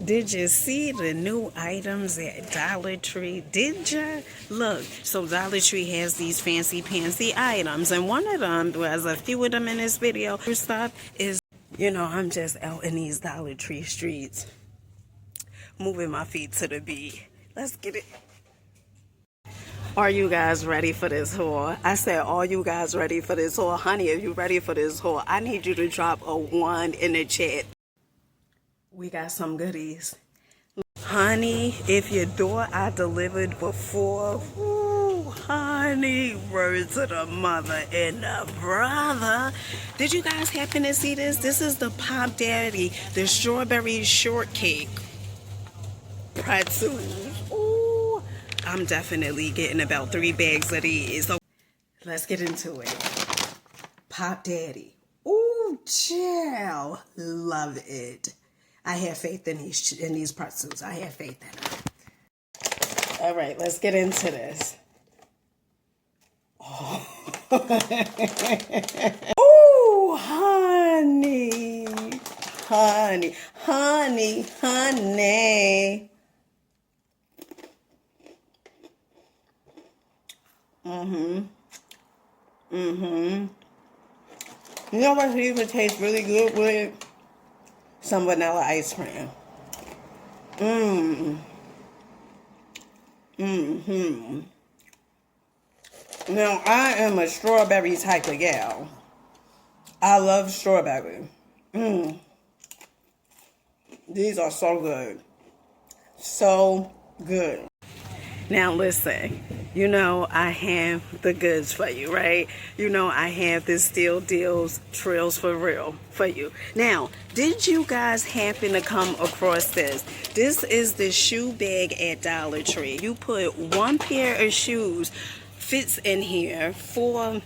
Did you see the new items at Dollar Tree? Did you? Look, so Dollar Tree has these fancy pantsy items, and one of them, there's a few of them in this video, stuff is, I'm just out in these Dollar Tree streets, moving my feet to the beat. Let's get it. Are you guys ready for this haul? I said, are you guys ready for this haul? Honey, are you ready for this haul? I need you to drop a 1 in the chat. We got some goodies. Honey, if your door I delivered before, ooh, honey, word to the mother and the brother. Did you guys happen to see this? This is the Pop Daddy, the strawberry shortcake pretzels. Ooh, I'm definitely getting about 3 bags of these. So let's get into it. Pop Daddy. Ooh, chill. Love it. I have faith in these pretzels. I have faith in them. All right, let's get into this. Oh, ooh, honey, honey, honey, honey. You know what even tastes really good with? Some vanilla ice cream. Now, I am a strawberry type of gal. I love strawberry. These are so good. So good. Now, listen. I have the goods for you, right? I have this Steal Deals Trails for Real for you. Now, did you guys happen to come across this? This is the shoe bag at Dollar Tree. You put 1 pair of shoes, fits in here for,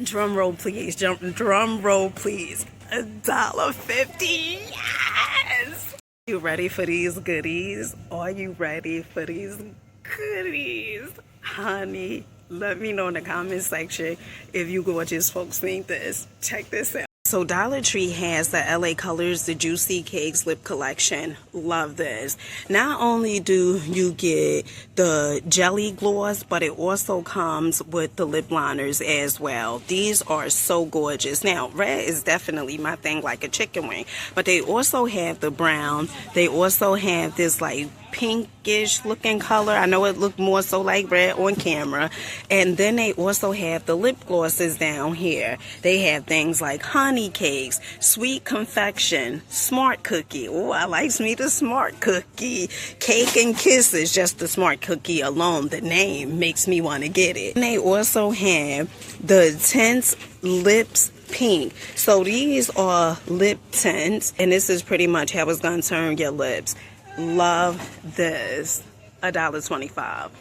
drum roll please, drum roll please, $1.50. Yes! You ready for these goodies? Are you ready for these goodies? Honey, let me know in the comment section if you gorgeous folks think this. Check this out. So Dollar Tree has the LA Colors, the Juicy Cakes lip collection. Love this. Not only do you get the jelly gloss, but it also comes with the lip liners as well. These are so gorgeous. Now, red is definitely my thing, like a chicken wing. But they also have the brown. They also have this like pinkish looking color. I know it looked more so like red on camera. And then they also have the lip glosses down here. They have things like honey cakes, sweet confection, smart cookie. Oh, I likes me the smart cookie. Cake and kisses, just the smart cookie alone, the name makes me want to get it. And they also have the Tints Lips Pink. So these are lip tints, and this is pretty much how it's gonna turn your lips. Love this. $1.25.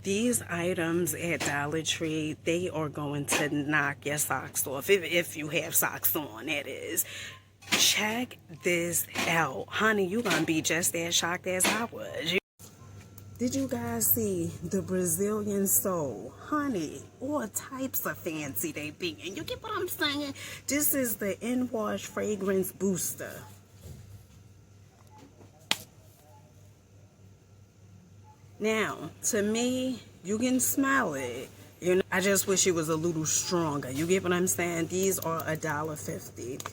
These items at Dollar Tree, they are going to knock your socks off. If you have socks on, that is. Check this out. Honey, you're going to be just as shocked as I was. Did you guys see the Brazilian soul? Honey, all types of fancy they be. And you get what I'm saying? This is the In-Wash Fragrance Booster. Now, to me, you can smell it. I just wish it was a little stronger. You get what I'm saying? These are $1.50.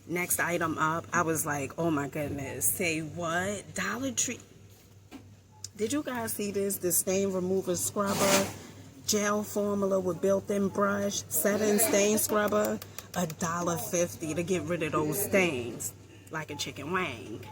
Next item up, I was like, oh my goodness. Say what? Dollar Tree. Did you guys see this? The stain remover scrubber, gel formula with built-in brush, setting stain scrubber, $1.50 to get rid of those stains, like a chicken wing.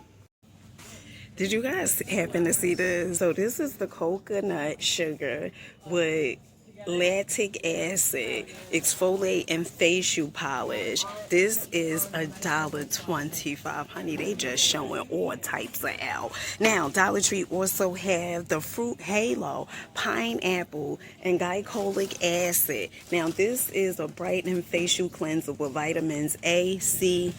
Did you guys happen to see this? So this is the coconut sugar with lactic acid, exfoliate and facial polish. This is $1.25. Honey, they just showing all types of out. Now, Dollar Tree also have the Fruit Halo, pineapple, and glycolic acid. Now, this is a brightening facial cleanser with vitamins A, C,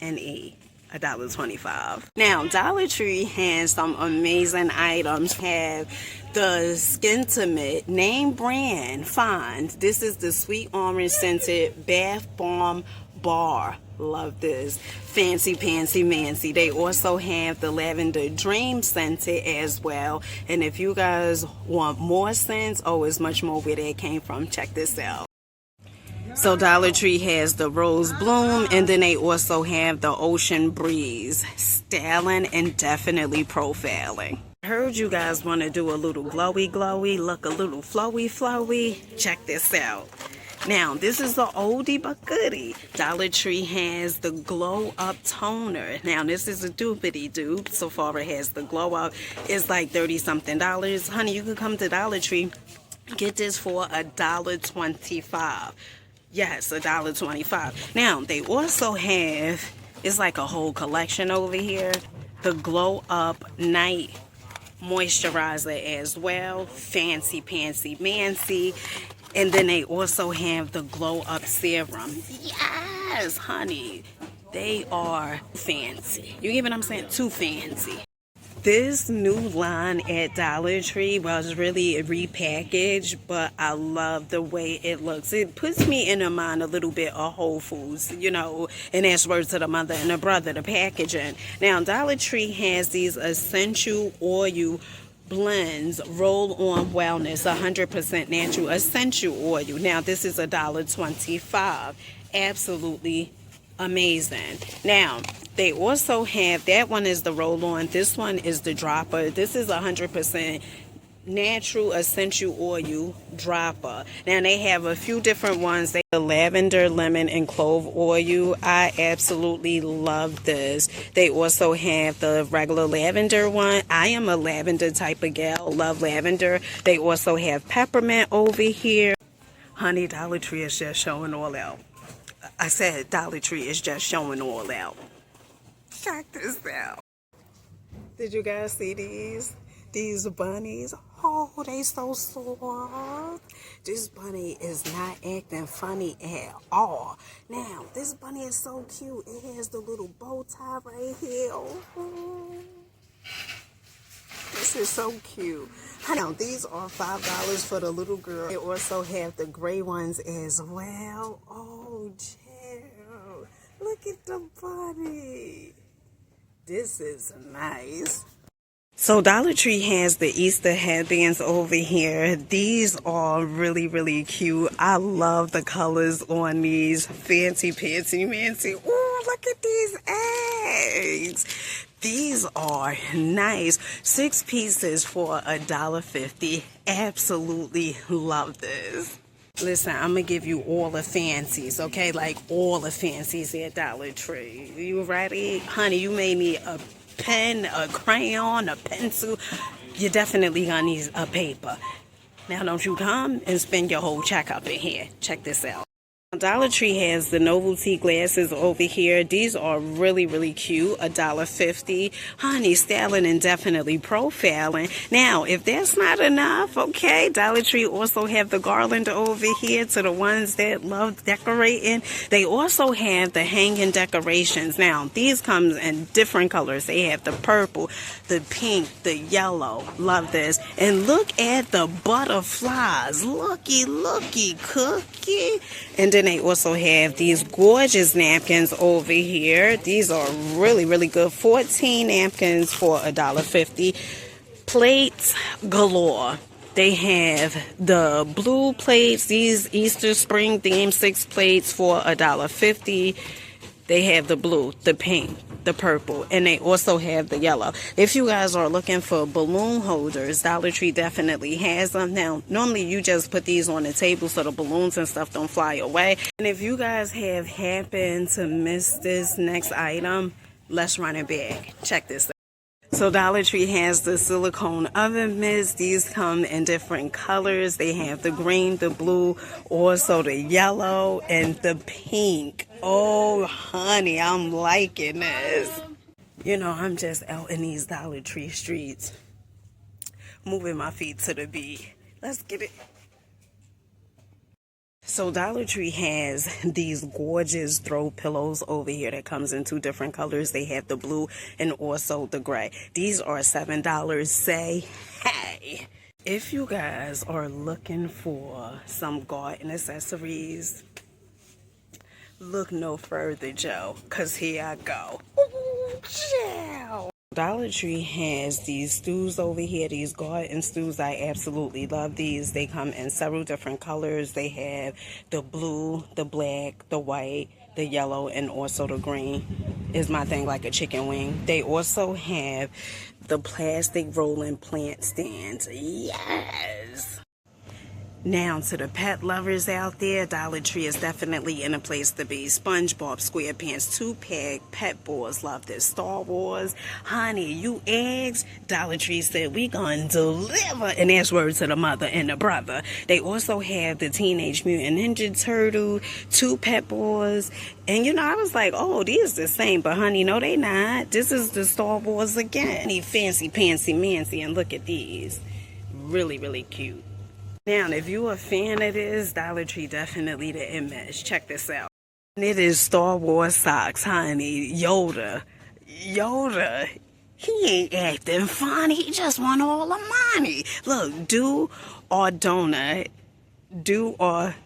and E. $1.25. Now, Dollar Tree has some amazing items. Have the Skintimate name brand finds. This is the sweet orange scented bath bomb bar. Love this. Fancy Pantsy Mancy. They also have the Lavender Dream scented as well. And if you guys want more scents, oh, it's much more where they came from. Check this out. So Dollar Tree has the Rose Bloom, and then they also have the Ocean Breeze. Styling and definitely profiling. I heard you guys want to do a little glowy, look a little flowy. Check this out. Now, this is the oldie but goodie. Dollar Tree has the Glow Up Toner. Now, this is a dupe. So far, it has the Glow Up. It's like $30-something. Honey, you can come to Dollar Tree. Get this for $1.25. Yes, $1.25. Now, they also have, it's like a whole collection over here. The Glow Up Night Moisturizer as well. Fancy Pantsy Mancy. And then they also have the Glow Up Serum. Yes, honey. They are fancy. You get what I'm saying? Too fancy. This new line at Dollar Tree was really repackaged, but I love the way it looks. It puts me in the mind a little bit of Whole Foods, you know, and that's words to the mother and the brother, the packaging. Now, Dollar Tree has these essential oil blends, roll-on wellness, 100% natural essential oil. Now, this is $1.25. Absolutely amazing. Now, they also have, that one is the roll-on, this one is the dropper. This is 100% natural essential oil dropper. Now, they have a few different ones. They have lavender, lemon, and clove oil. I absolutely love this. They also have the regular lavender one. I am a lavender type of gal. Love lavender. They also have peppermint over here. Honey, Dollar Tree is just showing all out. I said Dollar Tree is just showing all out. Check this out. Did you guys see these? These bunnies, oh, they so soft. This bunny is not acting funny at all. Now, this bunny is so cute. It has the little bow tie right here. Oh, this is so cute. Now, these are $5 for the little girl. They also have the gray ones as well. Oh, chill. Look at the bunny. This is nice. So Dollar Tree has the Easter headbands over here. These are really, really cute. I love the colors on these. Fancy Pantsy Mancy. Oh, look at these eggs. These are nice. 6 pieces for $1.50. Absolutely love this. Listen, I'm going to give you all the fancies, okay? Like all the fancies at Dollar Tree. You ready? Honey, you may need a pen, a crayon, a pencil. You're definitely going to need a paper. Now, don't you come and spend your whole check up in here. Check this out. Dollar Tree has the novelty glasses over here. These are really, really cute. $1.50. Honey, styling and definitely profiling. Now, if that's not enough, okay, Dollar Tree also have the garland over here to the ones that love decorating. They also have the hanging decorations. Now, these come in different colors. They have the purple, the pink, the yellow. Love this. And look at the butterflies. Looky, cookie. And then they also have these gorgeous napkins over here. These are really, really good. 14 napkins for $1.50. Plates galore. They have the blue plates, these Easter spring theme 6 plates for $1.50. They have the blue, the pink, the purple, and they also have the yellow. If you guys are looking for balloon holders, Dollar Tree definitely has them. Now, normally you just put these on the table so the balloons and stuff don't fly away. And if you guys have happened to miss this next item, let's run it back. Check this out. So Dollar Tree has the silicone oven mitts. These come in different colors. They have the green, the blue, also the yellow, and the pink. Oh, honey, I'm liking this. You know, I'm just out in these Dollar Tree streets, moving my feet to the beat. Let's get it. So Dollar Tree has these gorgeous throw pillows over here that comes in 2 different colors. They have the blue and also the gray. These are $7. Say hey. If you guys are looking for some garden accessories, Look no further, Joe, because here I go. Ooh, chill. Dollar Tree has these stews over here, these garden stews. I absolutely love these. They come in several different colors. They have the blue, the black, the white, the yellow, and also the green is my thing, like a chicken wing. They also have the plastic rolling plant stands. Yes! Now, to the pet lovers out there, Dollar Tree is definitely in a place to be. SpongeBob SquarePants 2-pack, Pet Boys love this. Star Wars, honey, you eggs? Dollar Tree said we gonna deliver. And that's word to the mother and the brother. They also have the Teenage Mutant Ninja Turtle, 2 Pet Boys. And you know, I was like, oh, these the same. But honey, no, they not. This is the Star Wars again. Fancy, pantsy, mancy. And look at these. Really, really cute. Now, if you're a fan of this, Dollar Tree definitely the image. Check this out. It is Star Wars socks, honey. Yoda, he ain't acting funny. He just want all the money. Look, do or donut. Do or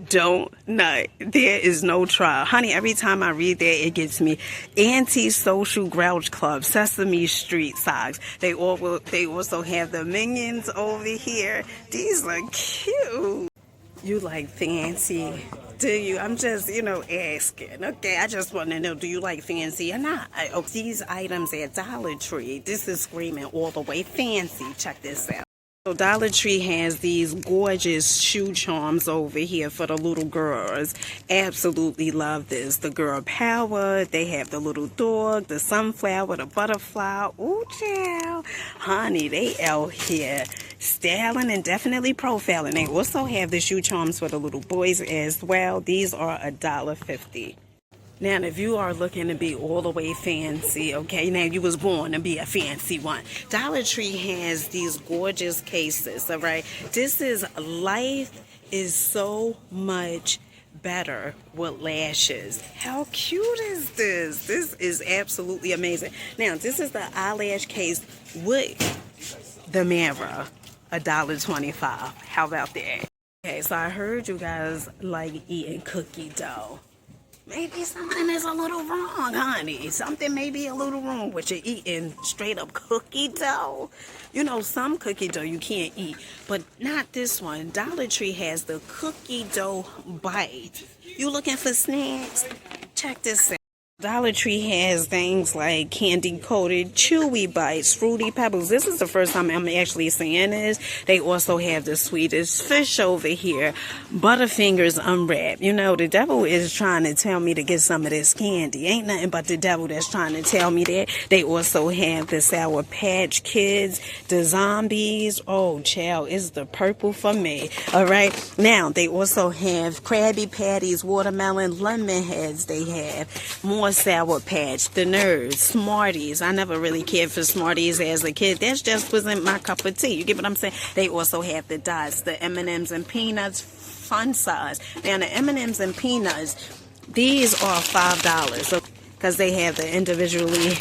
don't nut. There is no try. Honey, every time I read that, it gets me. Anti-Social Grouch Club, Sesame Street socks. They also have the Minions over here. These are cute. You like fancy? Do you? I'm just, asking. Okay, I just want to know, do you like fancy or not? These items at Dollar Tree, this is screaming all the way fancy. Check this out. So Dollar Tree has these gorgeous shoe charms over here for the little girls. Absolutely love this. The girl power. They have the little dog, the sunflower, the butterfly. Ooh, child. Honey, they out here styling and definitely profiling. They also have the shoe charms for the little boys as well. These are $1.50. Now, if you are looking to be all the way fancy, okay, now you was born to be a fancy one. Dollar Tree has these gorgeous cases, all right? This is life is so much better with lashes. How cute is this? This is absolutely amazing. Now, this is the eyelash case with the mirror, $1.25. How about that? Okay, so I heard you guys like eating cookie dough. Maybe something is a little wrong, honey. Something may be a little wrong with you eating straight up cookie dough. You know, some cookie dough you can't eat, but not this one. Dollar Tree has the cookie dough bite. You looking for snacks? Check this out. Dollar Tree has things like candy-coated chewy bites, fruity pebbles. This is the first time I'm actually seeing this. They also have the sweetest fish over here, Butterfingers unwrapped. You know, the devil is trying to tell me to get some of this candy. Ain't nothing but the devil that's trying to tell me that. They also have the Sour Patch Kids, the zombies. Oh, child, it's the purple for me. All right. Now, they also have Krabby Patties, watermelon, lemon heads. They have more Sour Patch, the Nerds, Smarties. I never really cared for Smarties as a kid. That just wasn't my cup of tea. You get what I'm saying? They also have the Dots, the M&Ms and Peanuts, fun size. Now, the M&Ms and Peanuts, these are $5 because they have the individually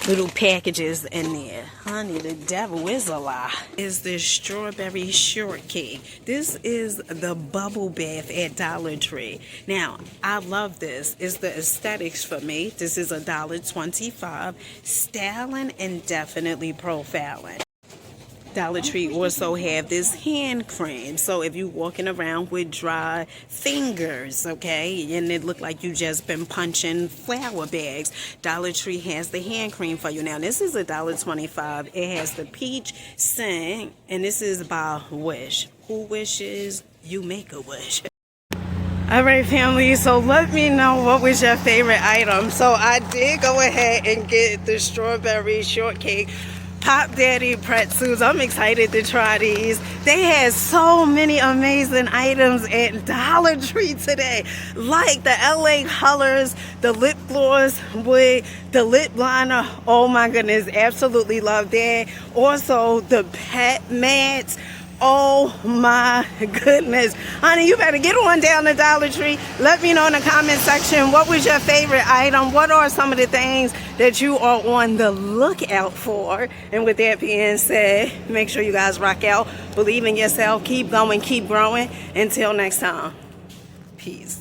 little packages in there. Honey, the devil is a lie. Is the strawberry shortcake. This is the bubble bath at Dollar Tree. Now, I love this. It's the aesthetics for me. This is $1.25. Styling and definitely profiling. Dollar Tree also have this hand cream. So if you walking around with dry fingers, okay, and it look like you just been punching flour bags, Dollar Tree has the hand cream for you. Now, this is $1.25. It has the peach scent, and this is by Wish. Who wishes? You make a wish. All right, family, so let me know what was your favorite item. So I did go ahead and get the strawberry shortcake Pop Daddy Pretzels. I'm excited to try these. They had so many amazing items at Dollar Tree today, like the LA colors, the lip gloss with the lip liner. Oh my goodness, absolutely love that. Also the pet mats. Oh my goodness. Honey, you better get on down to Dollar Tree. Let me know in the comment section, what was your favorite item? What are some of the things that you are on the lookout for? And with that being said, make sure you guys rock out. Believe in yourself. Keep going. Keep growing. Until next time. Peace.